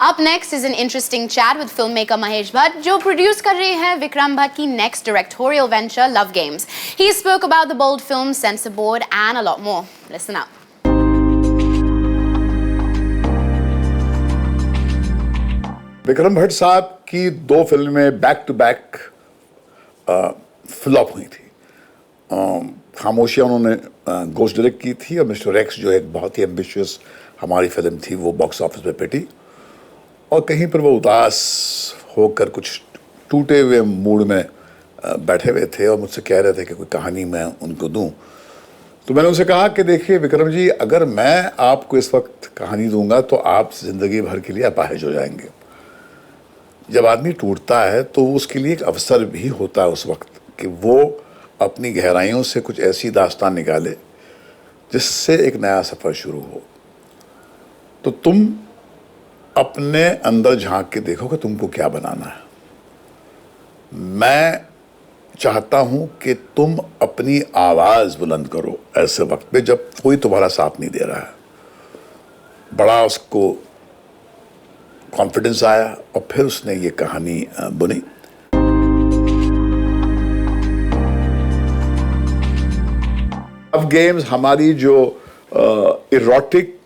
Up next is an interesting chat with filmmaker Mahesh Bhatt, जो produce कर रहे हैं विक्रम भट्ट की next directorial venture Love Games. He spoke about the bold film, censor board, and a lot more. Listen up. Vikram Bhatt साहब की 2 फिल्में back to back flop हुई थी। खामोशियाँ उन्होंने गोश्त डायरेक्ट की थी और मिस्टर एक्स जो एक बहुत ही एम्बिशियस हमारी फिल्म थी वो बॉक्स ऑफिस पे पिटी और कहीं पर वो उदास होकर कुछ टूटे हुए मूड में बैठे हुए थे और मुझसे कह रहे थे कि कोई कहानी मैं उनको दूं। तो मैंने उनसे कहा कि देखिए विक्रम जी, अगर मैं आपको इस वक्त कहानी दूंगा तो आप ज़िंदगी भर के लिए अपाहिज हो जाएंगे। जब आदमी टूटता है तो उसके लिए एक अवसर भी होता है उस वक्त कि वो अपनी गहराइयों से कुछ ऐसी दास्तान निकाले जिससे एक नया सफ़र शुरू हो। तो तुम अपने अंदर झांक के देखो कि तुमको क्या बनाना है। मैं चाहता हूं कि तुम अपनी आवाज़ बुलंद करो ऐसे वक्त पे जब कोई तुम्हारा साथ नहीं दे रहा है। बड़ा उसको कॉन्फिडेंस आया और फिर उसने ये कहानी बुनी। लव गेम्स हमारी जो इरोटिक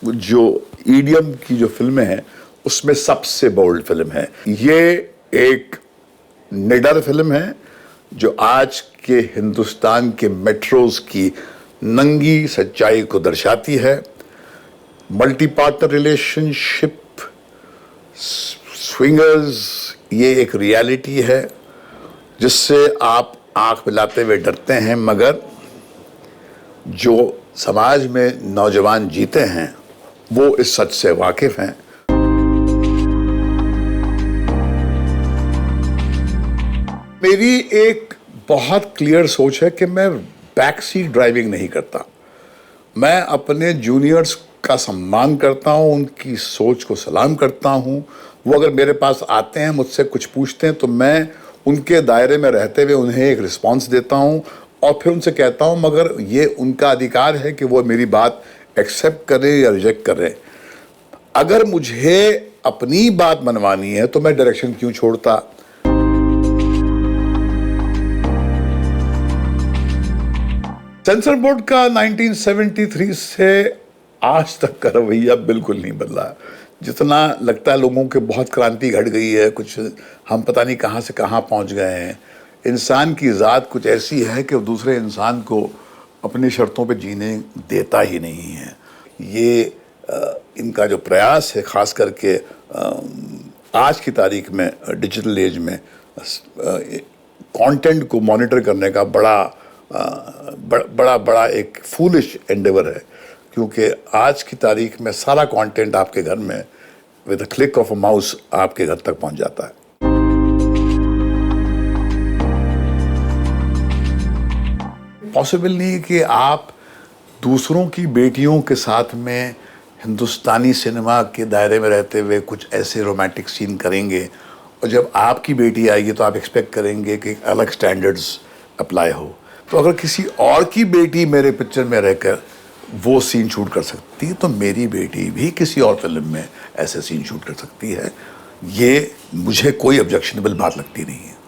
जो ईडियम की जो फिल्में हैं उसमें सबसे बोल्ड फिल्म है। ये एक निडर फिल्म है जो आज के हिंदुस्तान के मेट्रोज की नंगी सच्चाई को दर्शाती है। मल्टी पार्टनर रिलेशनशिप, स्विंगर्स, ये एक रियलिटी है जिससे आप आंख मिलाते हुए डरते हैं, मगर जो समाज में नौजवान जीते हैं वो इस सच से वाकिफ हैं। मेरी एक बहुत क्लियर सोच है कि मैं बैक सीट ड्राइविंग नहीं करता। मैं अपने जूनियर्स का सम्मान करता हूं, उनकी सोच को सलाम करता हूं। वो अगर मेरे पास आते हैं, मुझसे कुछ पूछते हैं तो मैं उनके दायरे में रहते हुए उन्हें एक रिस्पांस देता हूं और फिर उनसे कहता हूं मगर ये उनका अधिकार है कि वो मेरी बात एक्सेप्ट करें या रिजेक्ट करें। अगर मुझे अपनी बात मनवानी है तो मैं डायरेक्शन क्यों छोड़ता। सेंसर बोर्ड का 1973 से आज तक का रवैया बिल्कुल नहीं बदला। जितना लगता है लोगों के बहुत क्रांति घट गई है, कुछ हम पता नहीं कहाँ से कहाँ पहुँच गए हैं। इंसान की ज़ात कुछ ऐसी है कि दूसरे इंसान को अपनी शर्तों पे जीने देता ही नहीं है। ये इनका जो प्रयास है, ख़ास करके आज की तारीख में डिजिटल एज में कंटेंट को मॉनिटर करने का बड़ा एक फूलिश एंडेवर है, क्योंकि आज की तारीख में सारा कंटेंट आपके घर में with a click of a mouse आपके घर तक पहुंच जाता है। पॉसिबल नहीं कि आप दूसरों की बेटियों के साथ में हिंदुस्तानी सिनेमा के दायरे में रहते हुए कुछ ऐसे रोमांटिक सीन करेंगे और जब आपकी बेटी आएगी तो आप एक्सपेक्ट करेंगे कि अलग स्टैंडर्ड्स अप्लाई हो। तो अगर किसी और की बेटी मेरे पिक्चर में रहकर वो सीन शूट कर सकती है तो मेरी बेटी भी किसी और फिल्म में ऐसे सीन शूट कर सकती है। ये मुझे कोई ऑब्जेक्शनेबल बात लगती नहीं है।